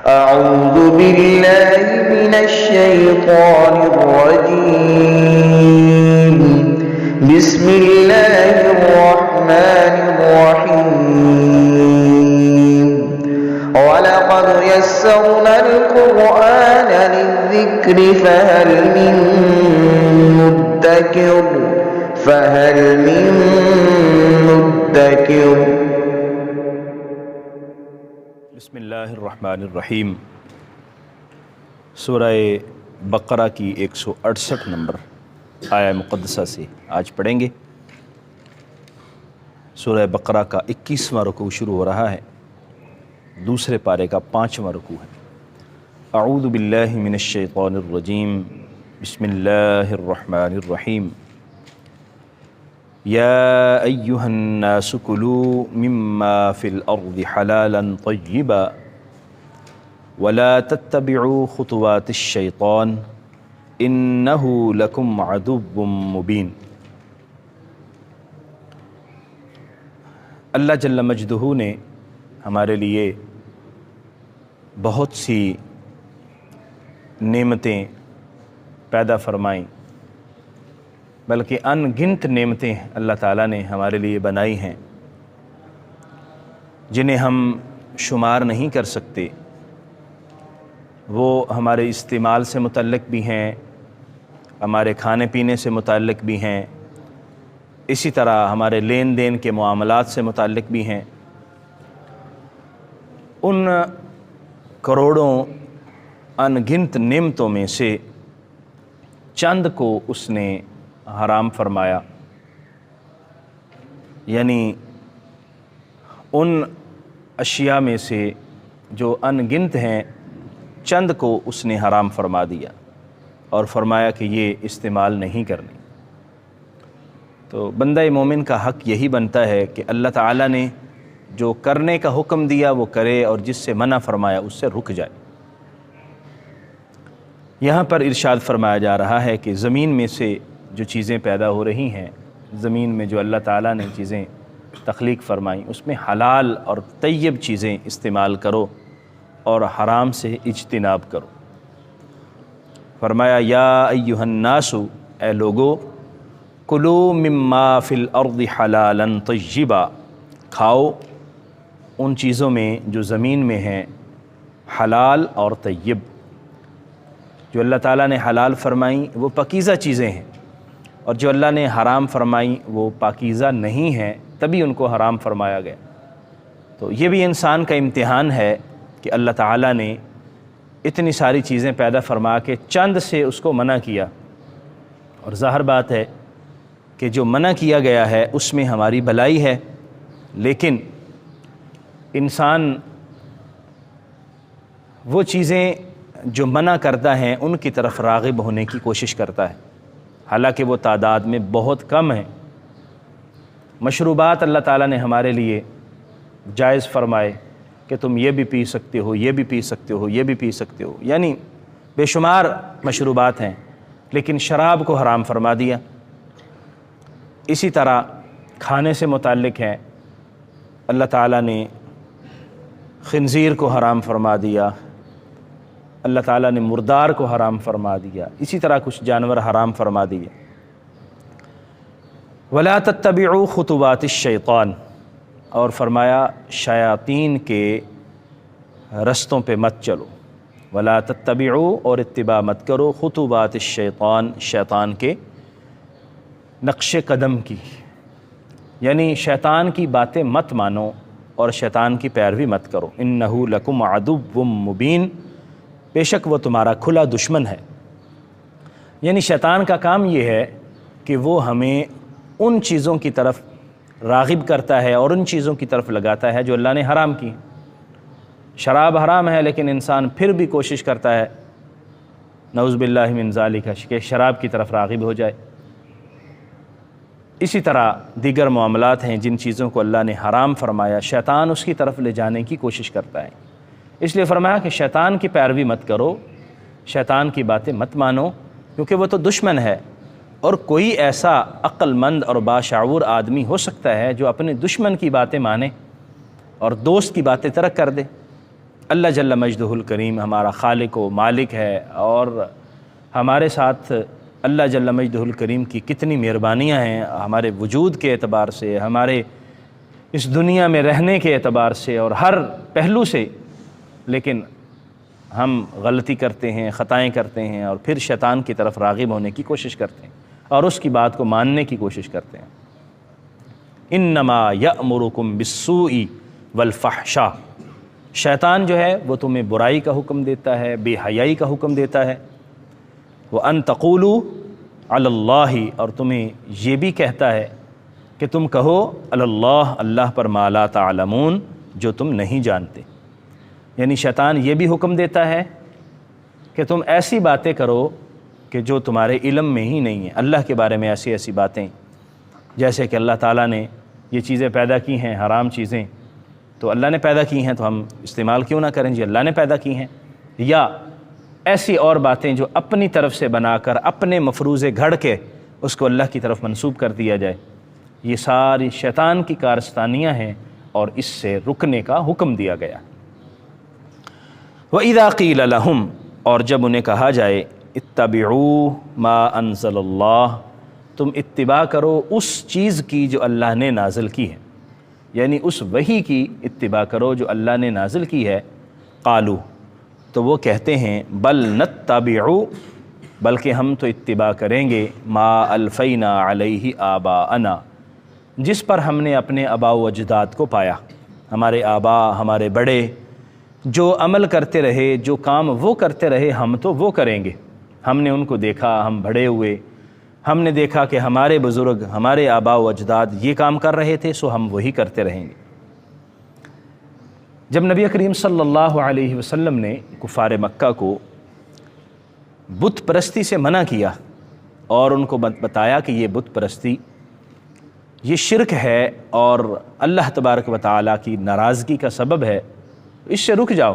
أعوذ بالله من الشيطان الرجيم. بسم الله الرحمن الرحيم. ولقد يسرنا القرآن للذكر فهل من مدكر. بسم اللہ الرحمن الرحیم. سورہ بقرہ کی 168 نمبر آیہ مقدسہ سے آج پڑھیں گے. سورہ بقرہ کا 21واں رکوع شروع ہو رہا ہے، دوسرے پارے کا 5واں رکوع ہے. اعوذ باللہ من الشیطان الرجیم. بسم اللہ الرحمن الرحیم. یا ایہا الناس کلوا مما فی الارض حلالا طیبا ولا تتبعوا خطوات الشیطان انہ لکم عدو مبین. اللہ جل مجدہ نے ہمارے لیے بہت سی نعمتیں پیدا فرمائیں، بلکہ ان گنت نعمتیں اللہ تعالیٰ نے ہمارے لیے بنائی ہیں جنہیں ہم شمار نہیں کر سکتے. وہ ہمارے استعمال سے متعلق بھی ہیں، ہمارے کھانے پینے سے متعلق بھی ہیں، اسی طرح ہمارے لین دین کے معاملات سے متعلق بھی ہیں. ان کروڑوں ان گنت نعمتوں میں سے چند کو اس نے حرام فرمایا، یعنی ان اشیاء میں سے جو ان گنت ہیں چند کو اس نے حرام فرما دیا اور فرمایا کہ یہ استعمال نہیں کرنی. تو بندہ مومن کا حق یہی بنتا ہے کہ اللہ تعالیٰ نے جو کرنے کا حکم دیا وہ کرے اور جس سے منع فرمایا اس سے رک جائے. یہاں پر ارشاد فرمایا جا رہا ہے کہ زمین میں سے جو چیزیں پیدا ہو رہی ہیں، زمین میں جو اللہ تعالیٰ نے چیزیں تخلیق فرمائیں اس میں حلال اور طیب چیزیں استعمال کرو اور حرام سے اجتناب کرو. فرمایا یا ایہا الناس، اے لوگو، کلوا مما فی الارض حلالا طیبا، کھاؤ ان چیزوں میں جو زمین میں ہیں حلال اور طیب. جو اللہ تعالیٰ نے حلال فرمائیں وہ پاکیزہ چیزیں ہیں، اور جو اللہ نے حرام فرمائیں وہ پاکیزہ نہیں ہیں، تبھی ان کو حرام فرمایا گیا. تو یہ بھی انسان کا امتحان ہے کہ اللہ تعالیٰ نے اتنی ساری چیزیں پیدا فرما کے چند سے اس کو منع کیا. اور ظاہر بات ہے کہ جو منع کیا گیا ہے اس میں ہماری بھلائی ہے، لیکن انسان وہ چیزیں جو منع کرتا ہے ان کی طرف راغب ہونے کی کوشش کرتا ہے، حالانکہ وہ تعداد میں بہت کم ہیں. مشروبات اللہ تعالیٰ نے ہمارے لیے جائز فرمائے کہ تم یہ بھی پی سکتے ہو، یہ بھی پی سکتے ہو، یہ بھی پی سکتے ہو، یعنی بے شمار مشروبات ہیں، لیکن شراب کو حرام فرما دیا. اسی طرح کھانے سے متعلق ہے، اللہ تعالیٰ نے خنزیر کو حرام فرما دیا، اللہ تعالیٰ نے مردار کو حرام فرما دیا، اسی طرح کچھ جانور حرام فرما دیے. وَلَا تَتَّبِعُوا خُطُوَاتِ الشَّيْطَانِ، اور فرمایا شیاطین کے رستوں پہ مت چلو. وَلَا تَتَّبِعُوا، اور اتباع مت کرو، خُطُوَاتِ الشَّيْطَانِ، شیطان کے نقش قدم کی، یعنی شیطان کی باتیں مت مانو اور شیطان کی پیروی مت کرو. اِنَّهُ لَكُمْ عَدُوٌّ مُّبِينٌ، بے شک وہ تمہارا کھلا دشمن ہے. یعنی شیطان کا کام یہ ہے کہ وہ ہمیں ان چیزوں کی طرف راغب کرتا ہے اور ان چیزوں کی طرف لگاتا ہے جو اللہ نے حرام کی. شراب حرام ہے لیکن انسان پھر بھی کوشش کرتا ہے نعوذ باللہ من ذالک کہ شراب کی طرف راغب ہو جائے. اسی طرح دیگر معاملات ہیں جن چیزوں کو اللہ نے حرام فرمایا، شیطان اس کی طرف لے جانے کی کوشش کرتا ہے. اس لیے فرمایا کہ شیطان کی پیروی مت کرو، شیطان کی باتیں مت مانو، کیونکہ وہ تو دشمن ہے. اور کوئی ایسا عقل مند اور باشعور آدمی ہو سکتا ہے جو اپنے دشمن کی باتیں مانے اور دوست کی باتیں ترک کر دے؟ اللہ جل مجدہ الکریم ہمارا خالق و مالک ہے، اور ہمارے ساتھ اللہ جل مجدہ الکریم کی کتنی مہربانیاں ہیں ہمارے وجود کے اعتبار سے، ہمارے اس دنیا میں رہنے کے اعتبار سے اور ہر پہلو سے، لیکن ہم غلطی کرتے ہیں، خطائیں کرتے ہیں، اور پھر شیطان کی طرف راغب ہونے کی کوشش کرتے ہیں اور اس کی بات کو ماننے کی کوشش کرتے ہیں۔ انما یأمرکم بالسوء والفحشاء، شیطان جو ہے وہ تمہیں برائی کا حکم دیتا ہے، بے حیائی کا حکم دیتا ہے، وَأَن تَقُولُوا عَلَى اللَّهِ، اور تمہیں یہ بھی کہتا ہے کہ تم کہو علی اللہ، اللہ پر ما لا تعلمون، جو تم نہیں جانتے۔ یعنی شیطان یہ بھی حکم دیتا ہے کہ تم ایسی باتیں کرو کہ جو تمہارے علم میں ہی نہیں ہیں، اللہ کے بارے میں ایسی ایسی باتیں، جیسے کہ اللہ تعالیٰ نے یہ چیزیں پیدا کی ہیں، حرام چیزیں تو اللہ نے پیدا کی ہیں تو ہم استعمال کیوں نہ کریں، جی اللہ نے پیدا کی ہیں، یا ایسی اور باتیں جو اپنی طرف سے بنا کر اپنے مفروضے گھڑ کے اس کو اللہ کی طرف منسوب کر دیا جائے، یہ ساری شیطان کی کارستانیاں ہیں اور اس سے رکنے کا حکم دیا گیا۔ وَإِذَا قِيلَ لَهُمْ، اور جب انہیں کہا جائے اتبعوا ما انزل اللہ، تم اتباع کرو اس چیز کی جو اللہ نے نازل کی ہے، یعنی اس وحی کی اتباع کرو جو اللہ نے نازل کی ہے، قالوا، تو وہ کہتے ہیں بل نتبع، بلکہ ہم تو اتباع کریں گے ما الفینا علیہ آباءنا، جس پر ہم نے اپنے آباء و اجداد کو پایا، ہمارے آباء، ہمارے بڑے جو عمل کرتے رہے، جو کام وہ کرتے رہے، ہم تو وہ کریں گے۔ ہم نے ان کو دیکھا، ہم بڑے ہوئے، ہم نے دیکھا کہ ہمارے بزرگ، ہمارے آباء و اجداد یہ کام کر رہے تھے، سو ہم وہی کرتے رہیں گے۔ جب نبی کریم صلی اللہ علیہ وسلم نے کفار مکہ کو بت پرستی سے منع کیا اور ان کو بتایا کہ یہ بت پرستی یہ شرک ہے اور اللہ تبارک و تعالیٰ کی ناراضگی کا سبب ہے، اس سے رک جاؤ،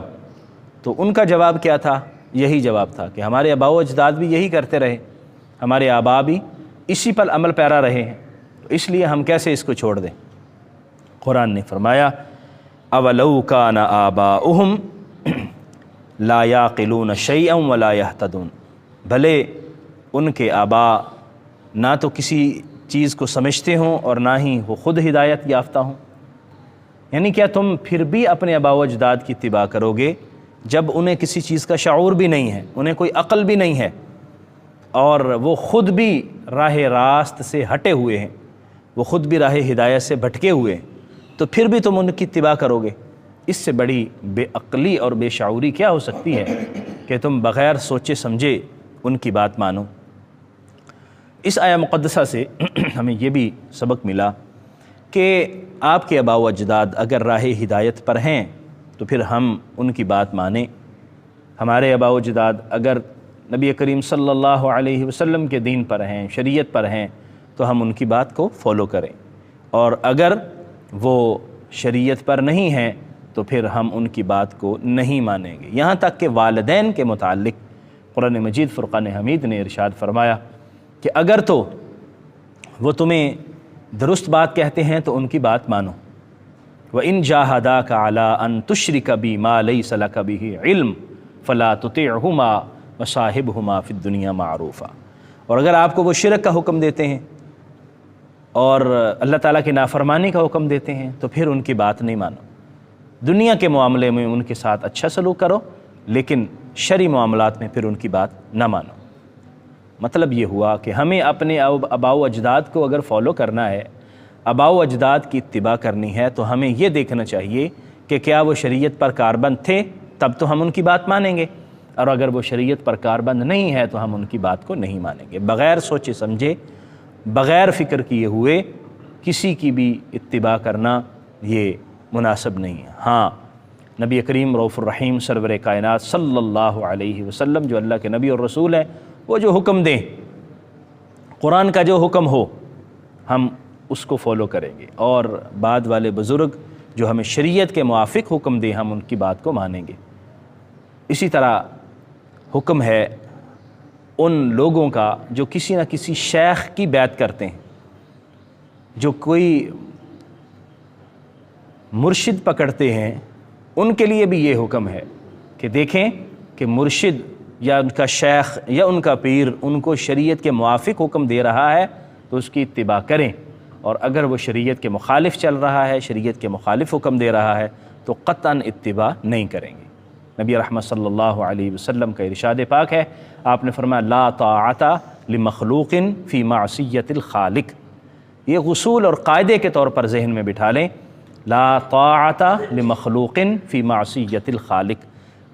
تو ان کا جواب کیا تھا؟ یہی جواب تھا کہ ہمارے آباء و اجداد بھی یہی کرتے رہے، ہمارے آباء بھی اسی پر عمل پیرا رہے ہیں، تو اس لیے ہم کیسے اس کو چھوڑ دیں؟ قرآن نے فرمایا اولو کان آباؤہم لا یعقلون شیئا ولا یہتدون، بھلے ان کے آباء نہ تو کسی چیز کو سمجھتے ہوں اور نہ ہی وہ خود ہدایت یافتہ ہوں، یعنی کیا تم پھر بھی اپنے آباء و اجداد کی اتباع کرو گے جب انہیں کسی چیز کا شعور بھی نہیں ہے، انہیں کوئی عقل بھی نہیں ہے، اور وہ خود بھی راہ راست سے ہٹے ہوئے ہیں، وہ خود بھی راہ ہدایت سے بھٹکے ہوئے ہیں، تو پھر بھی تم ان کی اتباع کرو گے؟ اس سے بڑی بے عقلی اور بے شعوری کیا ہو سکتی ہے کہ تم بغیر سوچے سمجھے ان کی بات مانو۔ اس آیہ مقدسہ سے ہمیں یہ بھی سبق ملا کہ آپ کے آباء و اجداد اگر راہ ہدایت پر ہیں تو پھر ہم ان کی بات مانیں، ہمارے آباء و اجداد اگر نبی کریم صلی اللہ علیہ وسلم کے دین پر ہیں، شریعت پر ہیں، تو ہم ان کی بات کو فالو کریں، اور اگر وہ شریعت پر نہیں ہیں تو پھر ہم ان کی بات کو نہیں مانیں گے۔ یہاں تک کہ والدین کے متعلق قرآن مجید فرقان حمید نے ارشاد فرمایا کہ اگر تو وہ تمہیں درست بات کہتے ہیں تو ان کی بات مانو، وَإِن جَاهَدَاكَ عَلَىٰ أَن تُشْرِكَ بِي مَا لَيْسَ لَكَ بِهِ عِلْمٌ فَلَا تُطِعْهُمَا وَصَاحِبْهُمَا فِي الدُّنْيَا مَعْرُوفًا، اور اگر آپ کو وہ شرک کا حکم دیتے ہیں اور اللہ تعالیٰ کی نافرمانی کا حکم دیتے ہیں تو پھر ان کی بات نہیں مانو، دنیا کے معاملے میں ان کے ساتھ اچھا سلوک کرو، لیکن شرعی معاملات میں پھر ان کی بات نہ مانو۔ مطلب یہ ہوا کہ ہمیں اپنے آباء و اجداد کو اگر فالو کرنا ہے، آباء و اجداد کی اتباع کرنی ہے، تو ہمیں یہ دیکھنا چاہیے کہ کیا وہ شریعت پر کاربند تھے، تب تو ہم ان کی بات مانیں گے، اور اگر وہ شریعت پر کاربند نہیں ہے تو ہم ان کی بات کو نہیں مانیں گے۔ بغیر سوچے سمجھے، بغیر فکر کیے ہوئے کسی کی بھی اتباع کرنا یہ مناسب نہیں ہے۔ ہاں، نبی کریم رؤوف الرحیم سرور کائنات صلی اللہ علیہ وسلم جو اللہ کے نبی اور رسول ہیں، وہ جو حکم دیں، قرآن کا جو حکم ہو، ہم اس کو فالو کریں گے، اور بعد والے بزرگ جو ہمیں شریعت کے موافق حکم دیں ہم ان کی بات کو مانیں گے۔ اسی طرح حکم ہے ان لوگوں کا جو کسی نہ کسی شیخ کی بیعت کرتے ہیں، جو کوئی مرشد پکڑتے ہیں ان کے لیے بھی یہ حکم ہے کہ دیکھیں کہ مرشد یا ان کا شیخ یا ان کا پیر ان کو شریعت کے موافق حکم دے رہا ہے تو اس کی اتباع کریں، اور اگر وہ شریعت کے مخالف چل رہا ہے، شریعت کے مخالف حکم دے رہا ہے تو قطعاً اتباع نہیں کریں گے۔ نبی رحمت صلی اللہ علیہ وسلم کا ارشاد پاک ہے، آپ نے فرمایا لا طاعت لمخلوق فی معصیت الخالق۔ یہ غصول اور قاعدے کے طور پر ذہن میں بٹھا لیں، لا طاعت لمخلوق فی معصیت الخالق،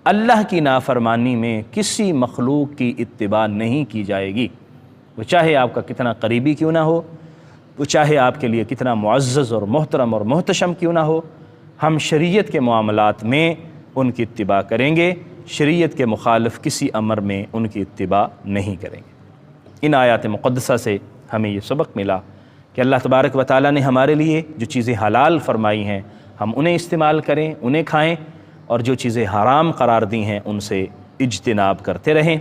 اللہ کی نافرمانی میں کسی مخلوق کی اتباع نہیں کی جائے گی، وہ چاہے آپ کا کتنا قریبی کیوں نہ ہو، وہ چاہے آپ کے لیے کتنا معزز اور محترم اور محتشم کیوں نہ ہو، ہم شریعت کے معاملات میں ان کی اتباع کریں گے، شریعت کے مخالف کسی امر میں ان کی اتباع نہیں کریں گے۔ ان آیات مقدسہ سے ہمیں یہ سبق ملا کہ اللہ تبارک و تعالیٰ نے ہمارے لیے جو چیزیں حلال فرمائی ہیں ہم انہیں استعمال کریں، انہیں کھائیں، اور جو چیزیں حرام قرار دی ہیں ان سے اجتناب کرتے رہیں۔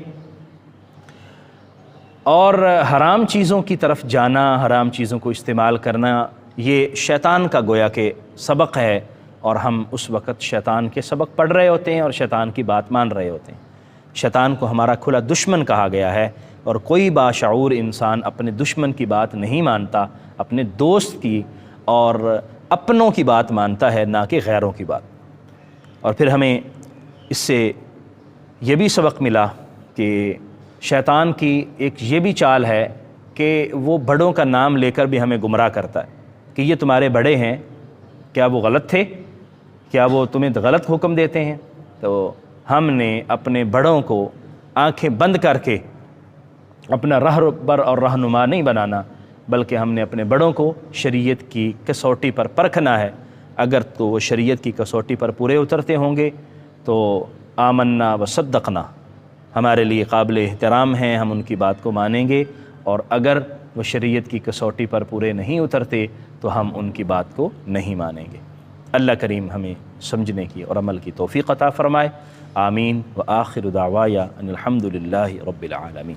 اور حرام چیزوں کی طرف جانا، حرام چیزوں کو استعمال کرنا، یہ شیطان کا گویا کہ سبق ہے، اور ہم اس وقت شیطان کے سبق پڑھ رہے ہوتے ہیں اور شیطان کی بات مان رہے ہوتے ہیں۔ شیطان کو ہمارا کھلا دشمن کہا گیا ہے، اور کوئی باشعور انسان اپنے دشمن کی بات نہیں مانتا، اپنے دوست کی اور اپنوں کی بات مانتا ہے، نہ کہ غیروں کی بات۔ اور پھر ہمیں اس سے یہ بھی سبق ملا کہ شیطان کی ایک یہ بھی چال ہے کہ وہ بڑوں کا نام لے کر بھی ہمیں گمراہ کرتا ہے کہ یہ تمہارے بڑے ہیں، کیا وہ غلط تھے؟ کیا وہ تمہیں غلط حکم دیتے ہیں؟ تو ہم نے اپنے بڑوں کو آنکھیں بند کر کے اپنا رہبر اور رہنما نہیں بنانا، بلکہ ہم نے اپنے بڑوں کو شریعت کی کسوٹی پر پرکھنا ہے۔ اگر تو وہ شریعت کی کسوٹی پر پورے اترتے ہوں گے تو آمنا و صدقنا، ہمارے لیے قابل احترام ہیں، ہم ان کی بات کو مانیں گے، اور اگر وہ شریعت کی کسوٹی پر پورے نہیں اترتے تو ہم ان کی بات کو نہیں مانیں گے۔ اللہ کریم ہمیں سمجھنے کی اور عمل کی توفیق عطا فرمائے۔ آمین۔ وآخر دعوایا ان الحمد للہ رب العالمین۔